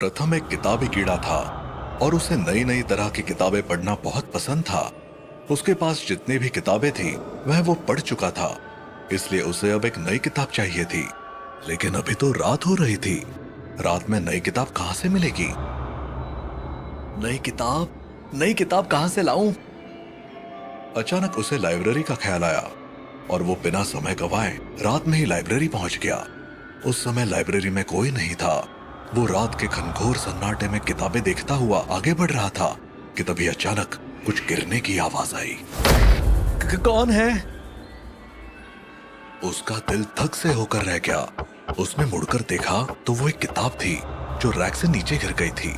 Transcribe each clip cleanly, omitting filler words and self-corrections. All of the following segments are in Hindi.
प्रथम एक किताबी कीड़ा था और उसे नई नई तरह की किताबें पढ़ना बहुत पसंद था। उसके पास जितनी भी किताबें थी वह वो पढ़ चुका था, इसलिए उसे अब एक नई किताब चाहिए थी। लेकिन अभी तो रात हो रही थी। रात में नई किताब कहां से मिलेगी? नई किताब कहां से लाऊं? अचानक उसे लाइब्रेरी का ख्याल आया और वो बिना समय गवाए रात में ही लाइब्रेरी पहुंच गया। उस समय लाइब्रेरी में कोई नहीं था। वो रात के घनघोर सन्नाटे में किताबें देखता हुआ आगे बढ़ रहा था कि तभी अचानक कुछ गिरने की आवाज आई। कौन है? उसका दिल धक से होकर रह गया। उसने मुड़कर देखा तो वो एक किताब थी जो रैक से नीचे गिर गई थी।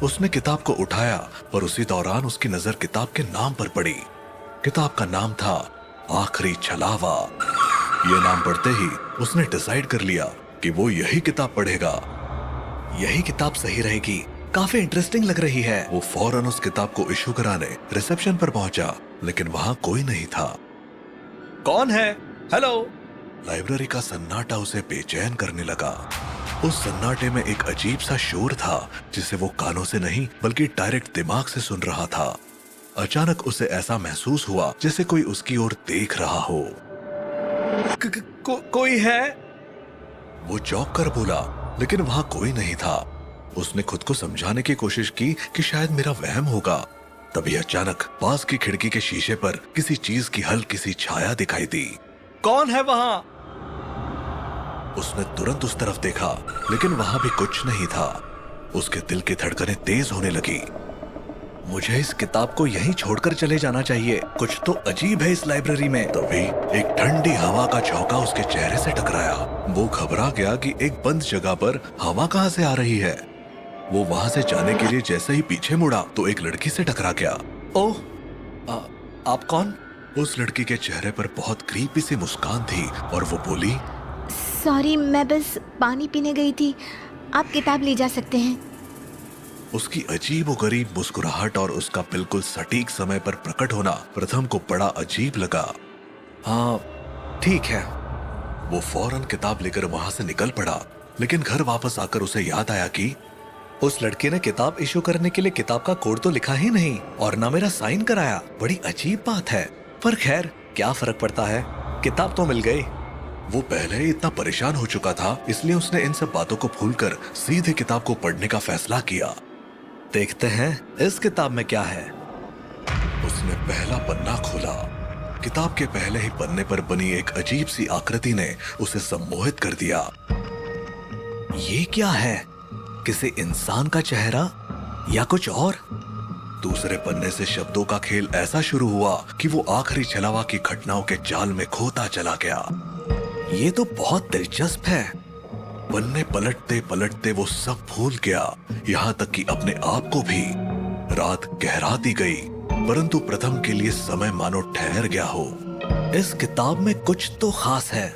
उसने किताब को उठाया पर उसी दौरान उसकी नजर किताब के नाम पर पड़ी। किताब का नाम था आखिरी छलावा। ये नाम पढ़ते ही उसने डिसाइड कर लिया कि वो यही किताब पढ़ेगा। यही किताब सही रहेगी, काफी इंटरेस्टिंग लग रही है। वो फौरन उस किताब को इशू कराने रिसेप्शन पर पहुंचा, लेकिन वहां कोई नहीं था। कौन है? हेलो। लाइब्रेरी का सन्नाटा उसे बेचैन करने लगा। उस सन्नाटे में एक अजीब सा शोर था जिसे वो कानों से नहीं बल्कि डायरेक्ट दिमाग से सुन रहा था। अचानक उसे ऐसा महसूस हुआ जैसे कोई उसकी ओर देख रहा हो। कोई है? वो चौंक कर बोला, लेकिन वहां कोई नहीं था। उसने खुद को समझाने की कोशिश की कि शायद मेरा वहम होगा। तभी अचानक पास की खिड़की के शीशे पर किसी चीज की हल्की सी छाया दिखाई दी। कौन है वहां? उसने तुरंत उस तरफ देखा, लेकिन वहां भी कुछ नहीं था। उसके दिल की धड़कनें तेज होने लगी। मुझे इस किताब को यहीं छोड़कर चले जाना चाहिए, कुछ तो अजीब है इस लाइब्रेरी में। तभी एक ठंडी हवा का झोंका उसके चेहरे से टकराया। वो घबरा गया कि एक बंद जगह पर हवा कहां से आ रही है। वो वहां से जाने के लिए जैसे ही पीछे मुड़ा तो एक लड़की से टकरा गया। ओह, आप कौन? उस लड़की के चेहरे पर बहुत क्रीपी सी मुस्कान थी और वो बोली, सॉरी, मैं बस पानी पीने गई थी, आप किताब ले जा सकते हैं। उसकी अजीबोगरीब मुस्कुराहट और उसका बिल्कुल सटीक समय पर प्रकट होना प्रथम को बड़ा अजीब लगा। हाँ, ठीक है। वो फौरन किताब लेकर वहां से निकल पड़ा, लेकिन घर वापस आकर उसे याद आया कि उस लड़के ने किताब इशू करने के लिए किताब का कोड तो लिखा ही नहीं और ना मेरा साइन कराया। बड़ी अजीब बात है, पर खैर क्या फर्क पड़ता है, किताब तो मिल गई। वो पहले ही इतना परेशान हो चुका था, इसलिए उसने इन सब बातों को भूलकर सीधे किताब को पढ़ने का फैसला किया। देखते हैं इस किताब में क्या है। उसने पहला पन्ना खोला। किताब के पहले ही पन्ने पर बनी एक अजीब सी आकृति ने उसे सम्मोहित कर दिया। ये क्या है? किसी इंसान का चेहरा या कुछ और? दूसरे पन्ने से शब्दों का खेल ऐसा शुरू हुआ कि वो आखिरी छलावा की घटनाओं के जाल में खोता चला गया। ये तो बहुत दिलचस्प है। पन्ने पलटते पलटते वो सब भूल गया, यहाँ तक कि अपने आप को भी। रात गहराती गई, परंतु प्रथम के लिए समय मानो ठहर गया हो। इस किताब में कुछ तो खास है।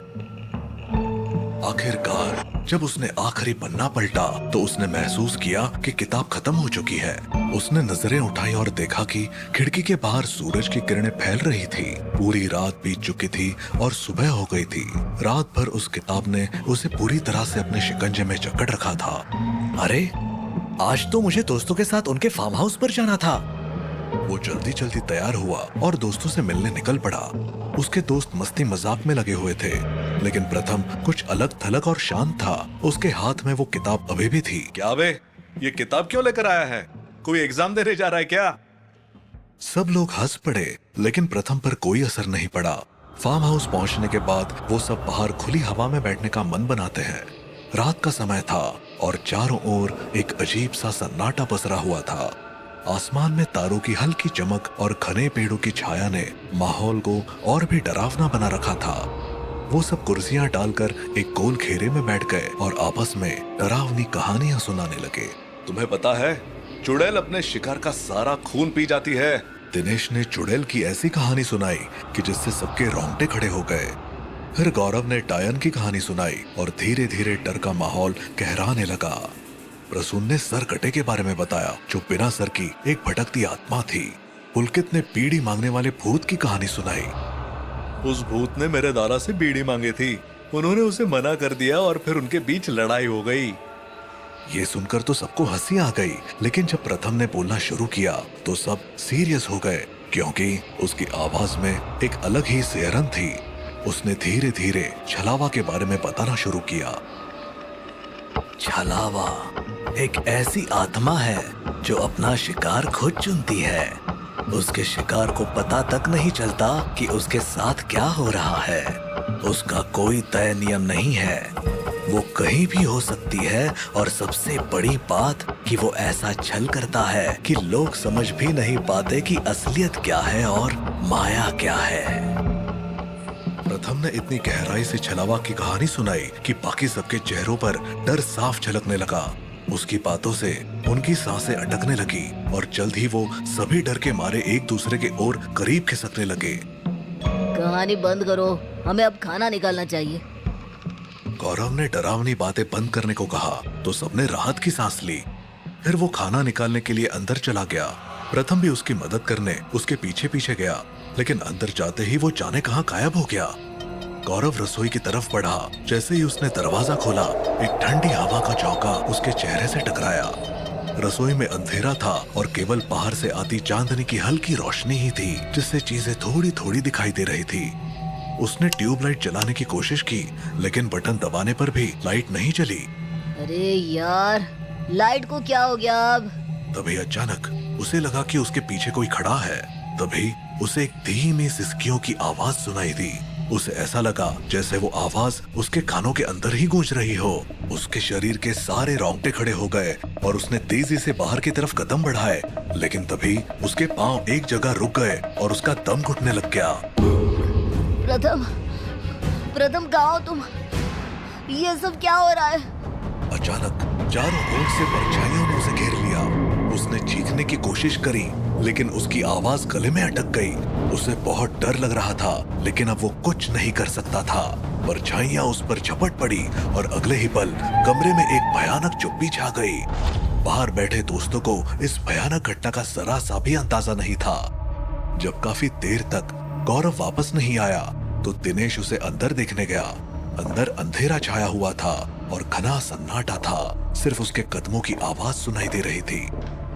आखिरकार जब उसने आखिरी पन्ना पलटा तो उसने महसूस किया कि किताब खत्म हो चुकी है। उसने नजरें उठाई और देखा कि खिड़की के बाहर सूरज की किरणें फैल रही थी। पूरी रात बीत चुकी थी और सुबह हो गई थी। रात भर उस किताब ने उसे पूरी तरह से अपने शिकंजे में जकड़ रखा था। अरे, आज तो मुझे दोस्तों के साथ उनके फार्म हाउस पर जाना था। वो जल्दी जल्दी तैयार हुआ और दोस्तों से मिलने निकल पड़ा। उसके दोस्त मस्ती मजाक में लगे हुए थे, लेकिन प्रथम कुछ अलग थलग और शांत था। उसके हाथ में वो किताब अभी भी थी। क्या बे, ये किताब क्यों लेकर आया है? कोई एग्जाम देने जा रहा है क्या? सब लोग हंस पड़े, लेकिन प्रथम पर कोई असर नहीं पड़ा। फार्म हाउस पहुंचने के बाद वो सब बाहर खुली हवा में बैठने का मन बनाते हैं। रात का समय था और चारों ओर एक अजीब सा सन्नाटा पसरा हुआ था। आसमान में तारों की हल्की चमक और घने पेड़ों की छाया ने माहौल को और भी डरावना बना रखा था। वो सब कुर्सियां डालकर एक गोल घेरे में बैठ गए और आपस में डरावनी कहानियां सुनाने लगे। तुम्हें पता है, चुड़ैल अपने शिकार का सारा खून पी जाती है। दिनेश ने चुड़ैल की ऐसी कहानी सुनाई कि जिससे सबके रोंगटे खड़े हो गए। फिर गौरव ने टायन की कहानी सुनाई और धीरे धीरे डर का माहौल गहराने लगा। प्रसून ने सरकटे के बारे में बताया, जो बिना सर की एक भटकती आत्मा थी। पुलकित ने बीड़ी मांगने वाले भूत की कहानी सुनाई। उस भूत ने मेरे दादा से बीड़ी मांगी थी, उन्होंने उसे मना कर दिया और फिर उनके बीच लड़ाई हो गई। ये सुनकर तो सबको हंसी आ गई, लेकिन जब प्रथम ने बोलना शुरू किया तो सब सीरियस हो गए, क्योंकि उसकी आवाज में एक अलग ही सिहरन थी। उसने धीरे धीरे छलावा के बारे में बताना शुरू किया। छलावा एक ऐसी आत्मा है जो अपना शिकार खुद चुनती है। उसके शिकार को पता तक नहीं चलता कि उसके साथ क्या हो रहा है। उसका कोई तय नियम नहीं है, वो कहीं भी हो सकती है। और सबसे बड़ी बात कि वो ऐसा छल करता है कि लोग समझ भी नहीं पाते कि असलियत क्या है और माया क्या है। प्रथम ने इतनी गहराई से छलावा की कहानी सुनाई कि बाकी सबके चेहरों पर डर साफ झलकने लगा। उसकी बातों से उनकी सांसें अटकने लगी और जल्द ही वो सभी डर के मारे एक दूसरे के ओर करीब खिसकने लगे। कहानी बंद करो, हमें अब खाना निकालना चाहिए। गौरव ने डरावनी बातें बंद करने को कहा तो सबने राहत की सांस ली। फिर वो खाना निकालने के लिए अंदर चला गया। प्रथम भी उसकी मदद करने उसके पीछे पीछे गया, लेकिन अंदर जाते ही वो जाने कहां गायब हो गया। गौरव रसोई की तरफ बढ़ा। जैसे ही उसने दरवाजा खोला, एक ठंडी हवा का झोंका उसके चेहरे से टकराया। रसोई में अंधेरा था और केवल बाहर से आती चांदनी की हल्की रोशनी ही थी, जिससे चीजें थोड़ी थोड़ी दिखाई दे रही थी। उसने ट्यूबलाइट जलाने की कोशिश की, लेकिन बटन दबाने पर भी लाइट नहीं जली। अरे यार, लाइट को क्या हो गया अब? तभी अचानक उसे लगा कि उसके पीछे कोई खड़ा है। तभी उसे एक धीमी सिसकियों की आवाज सुनाई दी। उसे ऐसा लगा जैसे वो आवाज उसके कानों के अंदर ही गूंज रही हो। उसके शरीर के सारे रोंगटे खड़े हो गए और उसने तेजी से बाहर की तरफ कदम बढ़ाए, लेकिन तभी उसके पांव एक जगह रुक गए और उसका दम घुटने लग गया। प्रथम, प्रथम कहाँ हो तुम? ये सब क्या हो रहा है? अचानक चारों ओर से परछाइयों ने उसे घेर लिया। उसने चीखने की कोशिश करी, लेकिन उसकी आवाज गले में अटक गई। उसे बहुत डर लग रहा था, लेकिन अब वो कुछ नहीं कर सकता था। परछाइयां उस पर झपट पड़ी और अगले ही पल कमरे में एक भयानक चुप्पी छा गई। बाहर बैठे दोस्तों को इस भयानक घटना का जरा सा भी अंदाजा नहीं था। जब काफी देर तक गौरव वापस नहीं आया तो दिनेश उसे अंदर देखने गया। अंदर अंधेरा छाया हुआ था और घना सन्नाटा था। सिर्फ उसके कदमों की आवाज सुनाई दे रही थी।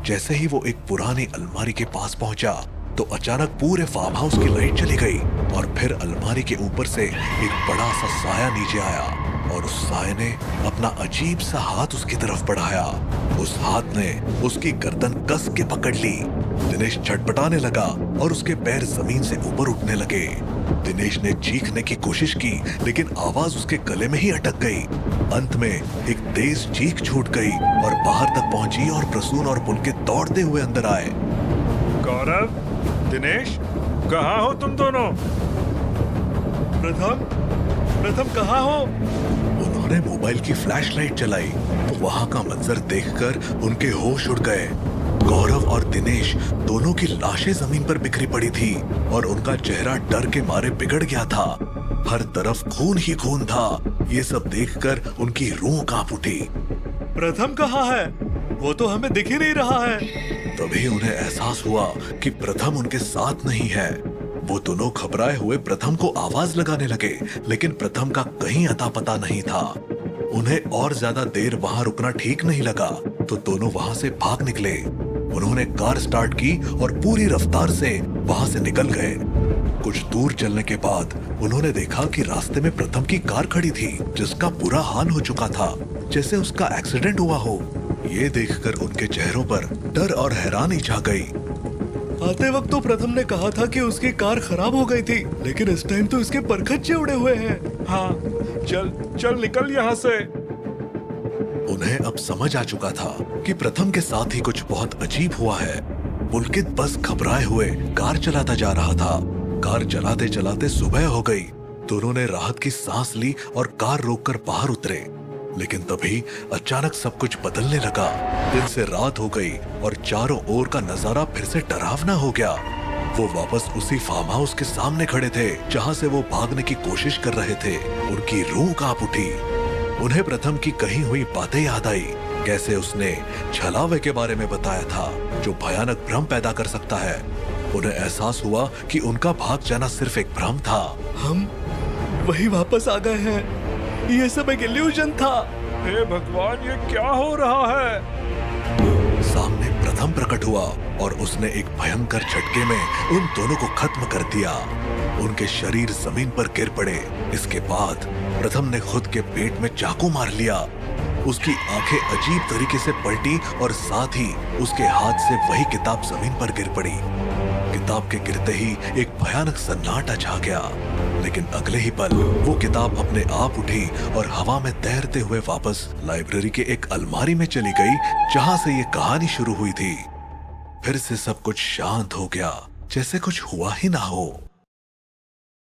जैसे ही वो एक पुरानी अलमारी के पास पहुंचा तो अचानक पूरे फार्म हाउस की लाइट चली गई और फिर अलमारी के ऊपर से एक बड़ा सा साया नीचे आया और उस साये ने अपना अजीब सा हाथ उसकी तरफ बढ़ाया। उस हाथ ने उसकी गर्दन कस के पकड़ ली। दिनेश छटपटाने लगा और उसके पैर जमीन से ऊपर उठने लगे। दिनेश ने चीखने की कोशिश की, लेकिन आवाज उसके गले में ही अटक गई। अंत में एक तेज चीख छूट गई और बाहर तक पहुंची और प्रसून और पुलकित दौड़ते हुए अंदर आए। गौरव, दिनेश, कहाँ हो तुम दोनों? प्रथम कहाँ हो? उन्होंने मोबाइल की फ्लैशलाइट जलाई तो वहां का मंजर देखकर उनके होश उड़ गए। गौरव और दिनेश दोनों की लाशें जमीन पर बिखरी पड़ी थी और उनका चेहरा डर के मारे बिगड़ गया था। हर तरफ खून ही खून था। ये सब देखकर उनकी रूह कांप उठी। प्रथम कहाँ है? वो तो हमें दिख ही नहीं रहा है। तभी उन्हें एहसास हुआ कि प्रथम उनके साथ नहीं है। वो दोनों घबराए हुए प्रथम को आवाज लगाने लगे, लेकिन प्रथम का कहीं अता पता नहीं था। उन्हें और ज्यादा देर वहां रुकना ठीक नहीं लगा तो दोनों वहां से भाग निकले। उन्होंने कार स्टार्ट की और पूरी रफ्तार से वहां से निकल गए। कुछ दूर चलने के बाद उन्होंने देखा कि रास्ते में प्रथम की कार खड़ी थी, जिसका बुरा हाल हो चुका था, जैसे उसका एक्सीडेंट हुआ हो। ये देखकर उनके चेहरों पर डर और हैरानी छा गई। आते वक्त तो प्रथम ने कहा था कि उसकी कार खराब हो गई थी, लेकिन इस टाइम तो इसके परखच्चे उड़े हुए हैं। हाँ, चल निकल यहाँ से। उन्हें अब समझ आ चुका था कि प्रथम के साथ ही कुछ बहुत अजीब हुआ है। पुलकित बस घबराए हुए कार चलाता जा रहा था। कार चलाते चलाते सुबह हो गई। दोनों ने राहत की सांस ली और कार रोककर बाहर उतरे, लेकिन तभी अचानक सब कुछ बदलने लगा। दिन से रात हो गई और चारों ओर का नजारा फिर से डरावना हो गया। वो वापस उसी फार्म हाउस के सामने खड़े थे जहां से वो भागने की कोशिश कर रहे थे। उनकी रूह कांप उठी। उन्हें प्रथम की कही हुई बातें याद आई, कैसे उसने छलावे के बारे में बताया था जो भयानक भ्रम पैदा कर सकता है। उन्हें एहसास हुआ कि उनका भाग जाना सिर्फ एक भ्रम था। हम वही वापस आ गए हैं। ये सब एक इल्यूजन था। हे भगवान, ये क्या हो रहा है? सामने प्रथम प्रकट हुआ और उसने एक भयंकर झटके में उन दोनों को खत्म कर दिया। उनके शरीर जमीन पर गिर पड़े। इसके बाद प्रथम ने खुद के पेट में चाकू मार लिया। उसकी आंखें अजीब तरीके से पलटी और साथ ही उसके हाथ से वही किताब जमीन पर गिर पड़ी। किताब के गिरते ही एक भयानक सन्नाटा छा गया, लेकिन अगले ही पल वो किताब अपने आप उठी और हवा में तैरते हुए वापस लाइब्रेरी के एक अलमारी में चली गई, जहां से ये कहानी शुरू हुई थी। फिर से सब कुछ शांत हो गया, जैसे कुछ हुआ ही ना हो।